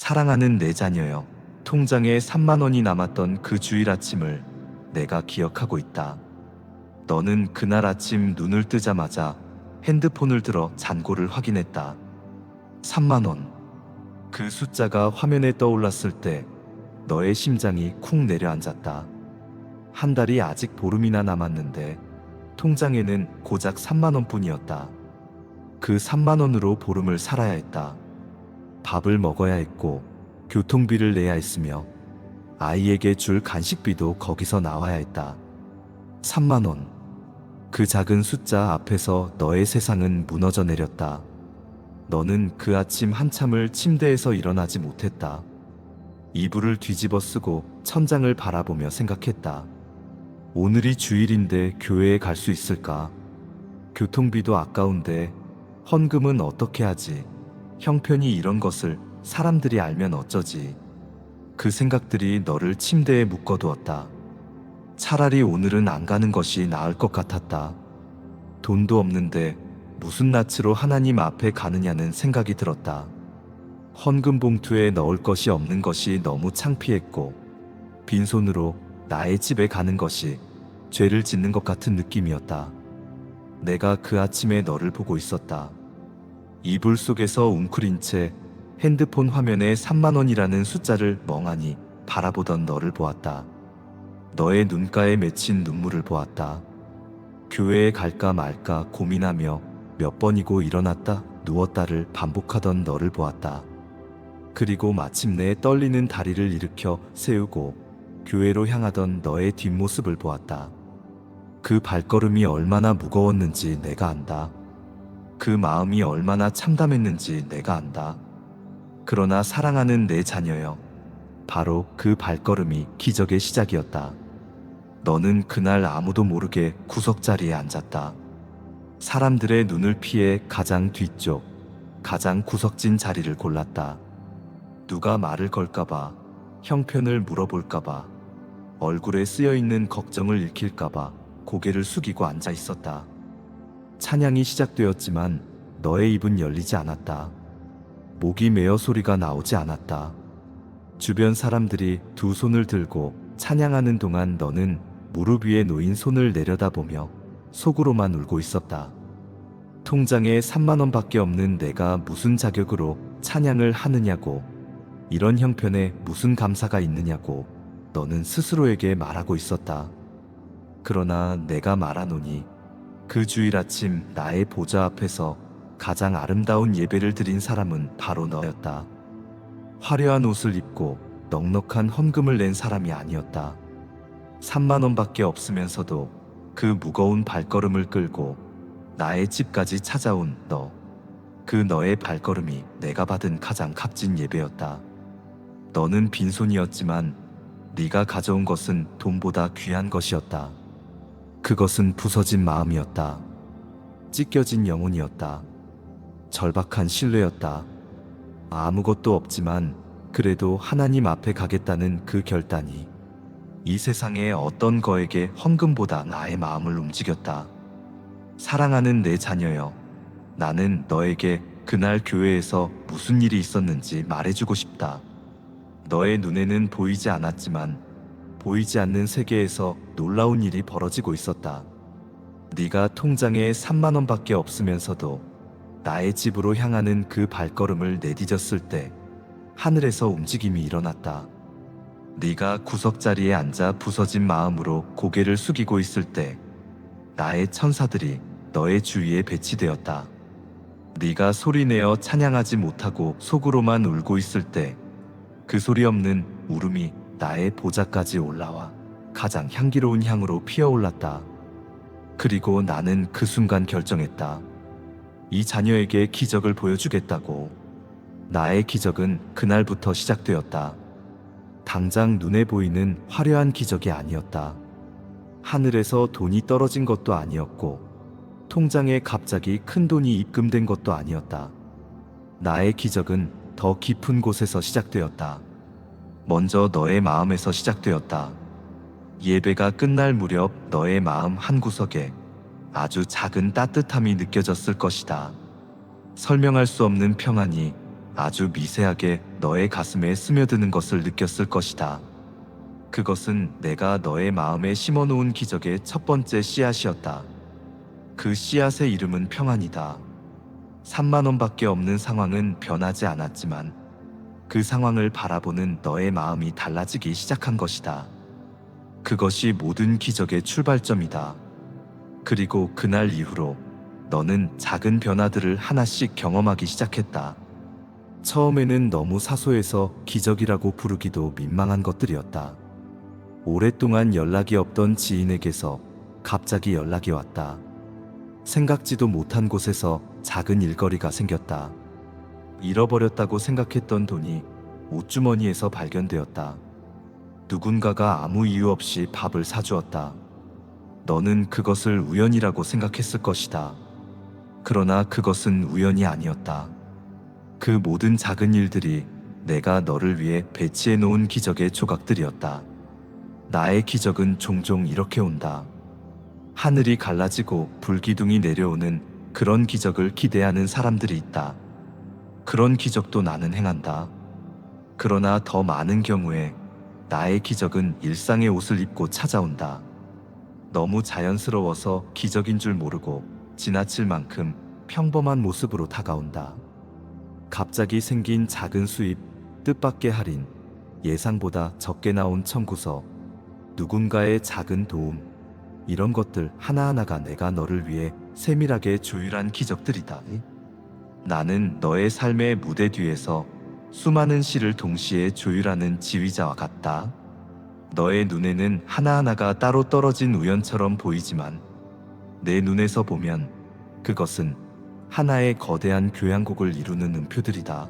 사랑하는 내 자녀여, 통장에 3만 원이 남았던 그 주일 아침을 내가 기억하고 있다. 너는 그날 아침 눈을 뜨자마자 핸드폰을 들어 잔고를 확인했다. 3만 원. 그 숫자가 화면에 떠올랐을 때 너의 심장이 쿵 내려앉았다. 한 달이 아직 보름이나 남았는데 통장에는 고작 3만 원뿐이었다. 그 3만 원으로 보름을 살아야 했다. 밥을 먹어야 했고 교통비를 내야 했으며 아이에게 줄 간식비도 거기서 나와야 했다. 3만 원. 그 작은 숫자 앞에서 너의 세상은 무너져 내렸다. 너는 그 아침 한참을 침대에서 일어나지 못했다. 이불을 뒤집어 쓰고 천장을 바라보며 생각했다. 오늘이 주일인데 교회에 갈 수 있을까? 교통비도 아까운데 헌금은 어떻게 하지? 형편이 이런 것을 사람들이 알면 어쩌지? 그 생각들이 너를 침대에 묶어두었다. 차라리 오늘은 안 가는 것이 나을 것 같았다. 돈도 없는데 무슨 낯으로 하나님 앞에 가느냐는 생각이 들었다. 헌금 봉투에 넣을 것이 없는 것이 너무 창피했고 빈손으로 나의 집에 가는 것이 죄를 짓는 것 같은 느낌이었다. 내가 그 아침에 너를 보고 있었다. 이불 속에서 웅크린 채 핸드폰 화면에 3만 원이라는 숫자를 멍하니 바라보던 너를 보았다. 너의 눈가에 맺힌 눈물을 보았다. 교회에 갈까 말까 고민하며 몇 번이고 일어났다 누웠다를 반복하던 너를 보았다. 그리고 마침내 떨리는 다리를 일으켜 세우고 교회로 향하던 너의 뒷모습을 보았다. 그 발걸음이 얼마나 무거웠는지 내가 안다. 그 마음이 얼마나 참담했는지 내가 안다. 그러나 사랑하는 내 자녀여, 바로 그 발걸음이 기적의 시작이었다. 너는 그날 아무도 모르게 구석자리에 앉았다. 사람들의 눈을 피해 가장 뒤쪽, 가장 구석진 자리를 골랐다. 누가 말을 걸까봐, 형편을 물어볼까봐, 얼굴에 쓰여있는 걱정을 읽힐까봐 고개를 숙이고 앉아 있었다. 찬양이 시작되었지만 너의 입은 열리지 않았다. 목이 메어 소리가 나오지 않았다. 주변 사람들이 두 손을 들고 찬양하는 동안 너는 무릎 위에 놓인 손을 내려다보며 속으로만 울고 있었다. 통장에 3만 원밖에 없는 내가 무슨 자격으로 찬양을 하느냐고, 이런 형편에 무슨 감사가 있느냐고 너는 스스로에게 말하고 있었다. 그러나 내가 말하노니 그 주일 아침 나의 보좌 앞에서 가장 아름다운 예배를 드린 사람은 바로 너였다. 화려한 옷을 입고 넉넉한 헌금을 낸 사람이 아니었다. 3만 원밖에 없으면서도 그 무거운 발걸음을 끌고 나의 집까지 찾아온 너. 그 너의 발걸음이 내가 받은 가장 값진 예배였다. 너는 빈손이었지만 네가 가져온 것은 돈보다 귀한 것이었다. 그것은 부서진 마음이었다. 찢겨진 영혼이었다. 절박한 신뢰였다. 아무것도 없지만 그래도 하나님 앞에 가겠다는 그 결단이 이 세상의 어떤 거에게 헌금보다 나의 마음을 움직였다. 사랑하는 내 자녀여, 나는 너에게 그날 교회에서 무슨 일이 있었는지 말해주고 싶다. 너의 눈에는 보이지 않았지만 보이지 않는 세계에서 놀라운 일이 벌어지고 있었다. 네가 통장에 3만 원밖에 없으면서도 나의 집으로 향하는 그 발걸음을 내디뎠을 때 하늘에서 움직임이 일어났다. 네가 구석자리에 앉아 부서진 마음으로 고개를 숙이고 있을 때 나의 천사들이 너의 주위에 배치되었다. 네가 소리내어 찬양하지 못하고 속으로만 울고 있을 때 그 소리 없는 울음이 나의 보좌까지 올라와 가장 향기로운 향으로 피어올랐다. 그리고 나는 그 순간 결정했다. 이 자녀에게 기적을 보여주겠다고. 나의 기적은 그날부터 시작되었다. 당장 눈에 보이는 화려한 기적이 아니었다. 하늘에서 돈이 떨어진 것도 아니었고 통장에 갑자기 큰 돈이 입금된 것도 아니었다. 나의 기적은 더 깊은 곳에서 시작되었다. 먼저 너의 마음에서 시작되었다. 예배가 끝날 무렵 너의 마음 한구석에 아주 작은 따뜻함이 느껴졌을 것이다. 설명할 수 없는 평안이 아주 미세하게 너의 가슴에 스며드는 것을 느꼈을 것이다. 그것은 내가 너의 마음에 심어놓은 기적의 첫 번째 씨앗이었다. 그 씨앗의 이름은 평안이다. 3만 원밖에 없는 상황은 변하지 않았지만 그 상황을 바라보는 너의 마음이 달라지기 시작한 것이다. 그것이 모든 기적의 출발점이다. 그리고 그날 이후로 너는 작은 변화들을 하나씩 경험하기 시작했다. 처음에는 너무 사소해서 기적이라고 부르기도 민망한 것들이었다. 오랫동안 연락이 없던 지인에게서 갑자기 연락이 왔다. 생각지도 못한 곳에서 작은 일거리가 생겼다. 잃어버렸다고 생각했던 돈이 옷주머니에서 발견되었다. 누군가가 아무 이유 없이 밥을 사주었다. 너는 그것을 우연이라고 생각했을 것이다. 그러나 그것은 우연이 아니었다. 그 모든 작은 일들이 내가 너를 위해 배치해 놓은 기적의 조각들이었다. 나의 기적은 종종 이렇게 온다. 하늘이 갈라지고 불기둥이 내려오는 그런 기적을 기대하는 사람들이 있다. 그런 기적도 나는 행한다. 그러나 더 많은 경우에 나의 기적은 일상의 옷을 입고 찾아온다. 너무 자연스러워서 기적인 줄 모르고 지나칠 만큼 평범한 모습으로 다가온다. 갑자기 생긴 작은 수입, 뜻밖의 할인, 예상보다 적게 나온 청구서, 누군가의 작은 도움, 이런 것들 하나하나가 내가 너를 위해 세밀하게 조율한 기적들이다. 나는 너의 삶의 무대 뒤에서 수많은 시를 동시에 조율하는 지휘자와 같다. 너의 눈에는 하나하나가 따로 떨어진 우연처럼 보이지만 내 눈에서 보면 그것은 하나의 거대한 교향곡을 이루는 음표들이다.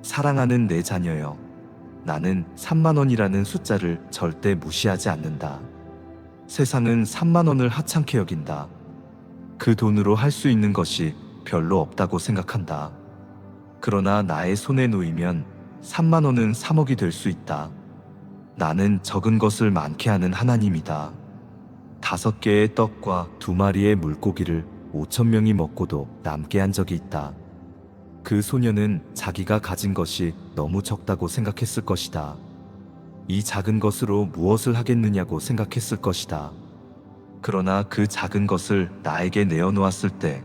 사랑하는 내 자녀여, 나는 3만 원이라는 숫자를 절대 무시하지 않는다. 세상은 3만 원을 하찮게 여긴다. 그 돈으로 할 수 있는 것이 별로 없다고 생각한다. 그러나 나의 손에 놓이면 3만 원은 3억이 될 수 있다. 나는 적은 것을 많게 하는 하나님이다. 5개의 떡과 2마리의 물고기를 5천 명이 먹고도 남게 한 적이 있다. 그 소녀는 자기가 가진 것이 너무 적다고 생각했을 것이다. 이 작은 것으로 무엇을 하겠느냐고 생각했을 것이다. 그러나 그 작은 것을 나에게 내어놓았을 때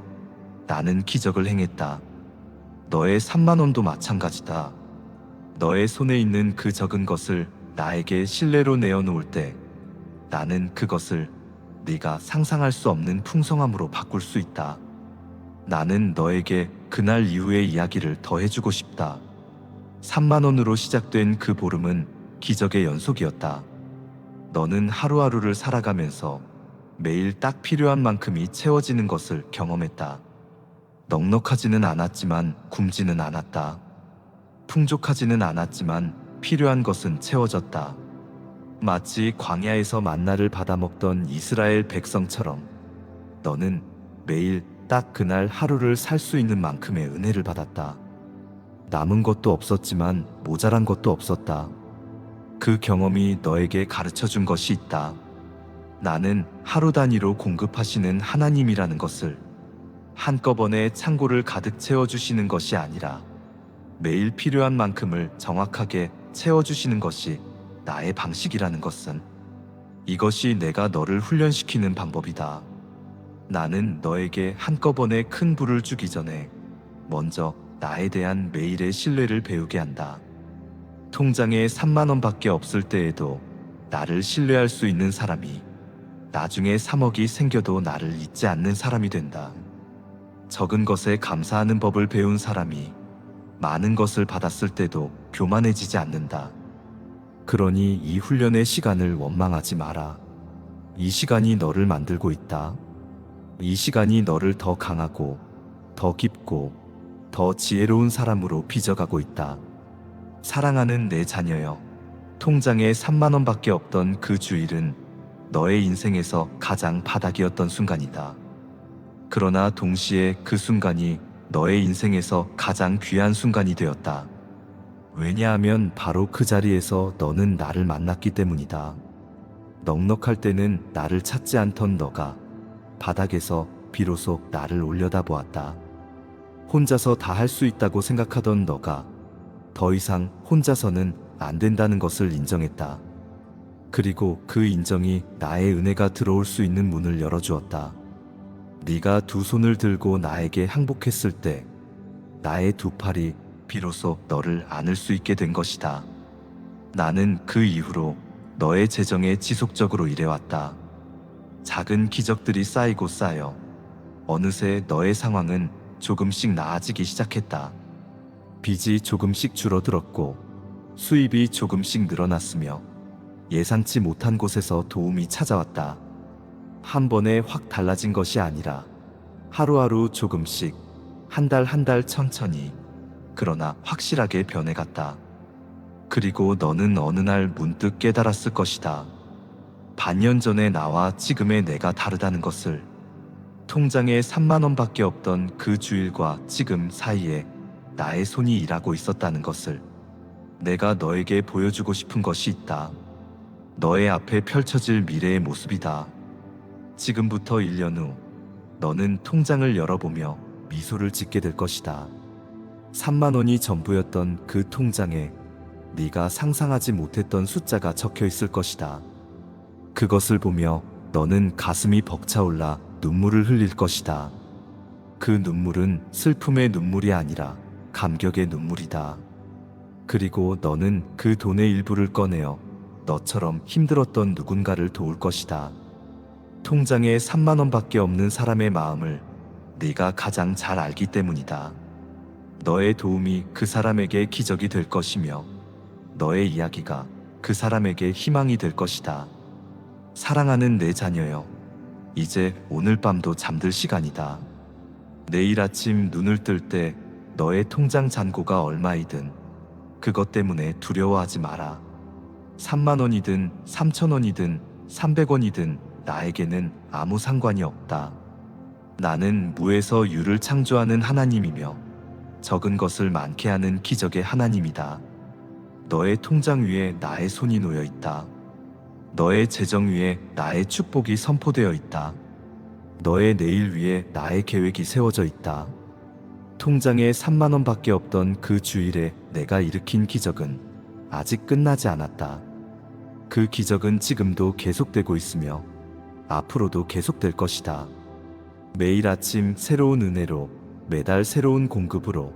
나는 기적을 행했다. 너의 3만 원도 마찬가지다. 너의 손에 있는 그 적은 것을 나에게 실내로 내어놓을 때 나는 그것을 네가 상상할 수 없는 풍성함으로 바꿀 수 있다. 나는 너에게 그날 이후의 이야기를 더 해주고 싶다. 3만 원으로 시작된 그 보름은 기적의 연속이었다. 너는 하루하루를 살아가면서 매일 딱 필요한 만큼이 채워지는 것을 경험했다. 넉넉하지는 않았지만 굶지는 않았다. 풍족하지는 않았지만 필요한 것은 채워졌다. 마치 광야에서 만나를 받아먹던 이스라엘 백성처럼 너는 매일 딱 그날 하루를 살 수 있는 만큼의 은혜를 받았다. 남은 것도 없었지만 모자란 것도 없었다. 그 경험이 너에게 가르쳐 준 것이 있다. 나는 하루 단위로 공급하시는 하나님이라는 것을, 한꺼번에 창고를 가득 채워주시는 것이 아니라 매일 필요한 만큼을 정확하게 채워주시는 것이 나의 방식이라는 것은, 이것이 내가 너를 훈련시키는 방법이다. 나는 너에게 한꺼번에 큰 부를 주기 전에 먼저 나에 대한 매일의 신뢰를 배우게 한다. 통장에 3만 원밖에 없을 때에도 나를 신뢰할 수 있는 사람이 나중에 3억이 생겨도 나를 잊지 않는 사람이 된다. 적은 것에 감사하는 법을 배운 사람이 많은 것을 받았을 때도 교만해지지 않는다. 그러니 이 훈련의 시간을 원망하지 마라. 이 시간이 너를 만들고 있다. 이 시간이 너를 더 강하고 더 깊고 더 지혜로운 사람으로 빚어가고 있다. 사랑하는 내 자녀여, 통장에 3만 원밖에 없던 그 주일은 너의 인생에서 가장 바닥이었던 순간이다. 그러나 동시에 그 순간이 너의 인생에서 가장 귀한 순간이 되었다. 왜냐하면 바로 그 자리에서 너는 나를 만났기 때문이다. 넉넉할 때는 나를 찾지 않던 너가 바닥에서 비로소 나를 올려다보았다. 혼자서 다 할 수 있다고 생각하던 너가 더 이상 혼자서는 안 된다는 것을 인정했다. 그리고 그 인정이 나의 은혜가 들어올 수 있는 문을 열어주었다. 네가 두 손을 들고 나에게 항복했을 때 나의 두 팔이 비로소 너를 안을 수 있게 된 것이다. 나는 그 이후로 너의 재정에 지속적으로 일해왔다. 작은 기적들이 쌓이고 쌓여 어느새 너의 상황은 조금씩 나아지기 시작했다. 빚이 조금씩 줄어들었고 수입이 조금씩 늘어났으며 예상치 못한 곳에서 도움이 찾아왔다. 한 번에 확 달라진 것이 아니라 하루하루 조금씩, 한 달 한 달 천천히, 그러나 확실하게 변해갔다. 그리고 너는 어느 날 문득 깨달았을 것이다. 반년 전에 나와 지금의 내가 다르다는 것을. 통장에 3만 원밖에 없던 그 주일과 지금 사이에 나의 손이 일하고 있었다는 것을. 내가 너에게 보여주고 싶은 것이 있다. 너의 앞에 펼쳐질 미래의 모습이다. 지금부터 1년 후 너는 통장을 열어보며 미소를 짓게 될 것이다. 3만 원이 전부였던 그 통장에 네가 상상하지 못했던 숫자가 적혀 있을 것이다. 그것을 보며 너는 가슴이 벅차올라 눈물을 흘릴 것이다. 그 눈물은 슬픔의 눈물이 아니라 감격의 눈물이다. 그리고 너는 그 돈의 일부를 꺼내어 너처럼 힘들었던 누군가를 도울 것이다. 통장에 3만 원밖에 없는 사람의 마음을 네가 가장 잘 알기 때문이다. 너의 도움이 그 사람에게 기적이 될 것이며 너의 이야기가 그 사람에게 희망이 될 것이다. 사랑하는 내 자녀여, 이제 오늘 밤도 잠들 시간이다. 내일 아침 눈을 뜰 때 너의 통장 잔고가 얼마이든 그것 때문에 두려워하지 마라. 3만 원이든 3천 원이든 300원이든 나에게는 아무 상관이 없다. 나는 무에서 유를 창조하는 하나님이며 적은 것을 많게 하는 기적의 하나님이다. 너의 통장 위에 나의 손이 놓여 있다. 너의 재정 위에 나의 축복이 선포되어 있다. 너의 내일 위에 나의 계획이 세워져 있다. 통장에 3만 원밖에 없던 그 주일에 내가 일으킨 기적은 아직 끝나지 않았다. 그 기적은 지금도 계속되고 있으며 앞으로도 계속될 것이다. 매일 아침 새로운 은혜로, 매달 새로운 공급으로,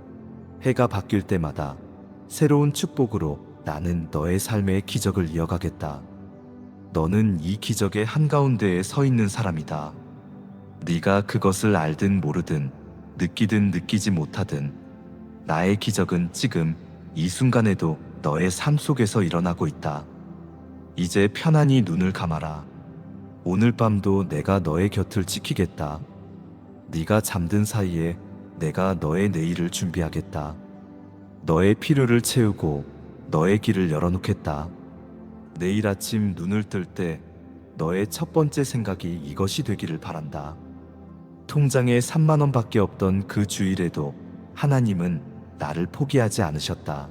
해가 바뀔 때마다 새로운 축복으로 나는 너의 삶의 기적을 이어가겠다. 너는 이 기적의 한가운데에 서 있는 사람이다. 네가 그것을 알든 모르든 느끼든 느끼지 못하든 나의 기적은 지금 이 순간에도 너의 삶 속에서 일어나고 있다. 이제 편안히 눈을 감아라. 오늘 밤도 내가 너의 곁을 지키겠다. 네가 잠든 사이에 내가 너의 내일을 준비하겠다. 너의 필요를 채우고 너의 길을 열어놓겠다. 내일 아침 눈을 뜰 때 너의 첫 번째 생각이 이것이 되기를 바란다. 통장에 3만 원밖에 없던 그 주일에도 하나님은 나를 포기하지 않으셨다.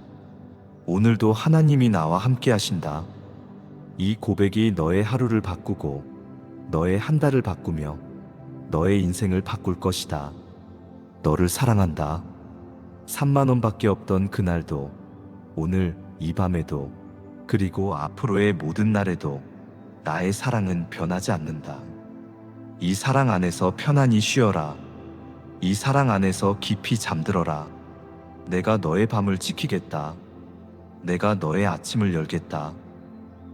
오늘도 하나님이 나와 함께 하신다. 이 고백이 너의 하루를 바꾸고 너의 한 달을 바꾸며 너의 인생을 바꿀 것이다. 너를 사랑한다. 3만 원밖에 없던 그날도, 오늘 이 밤에도, 그리고 앞으로의 모든 날에도 나의 사랑은 변하지 않는다. 이 사랑 안에서 편안히 쉬어라. 이 사랑 안에서 깊이 잠들어라. 내가 너의 밤을 지키겠다. 내가 너의 아침을 열겠다.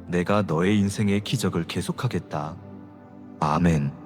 내가 너의 인생의 기적을 계속하겠다. 아멘.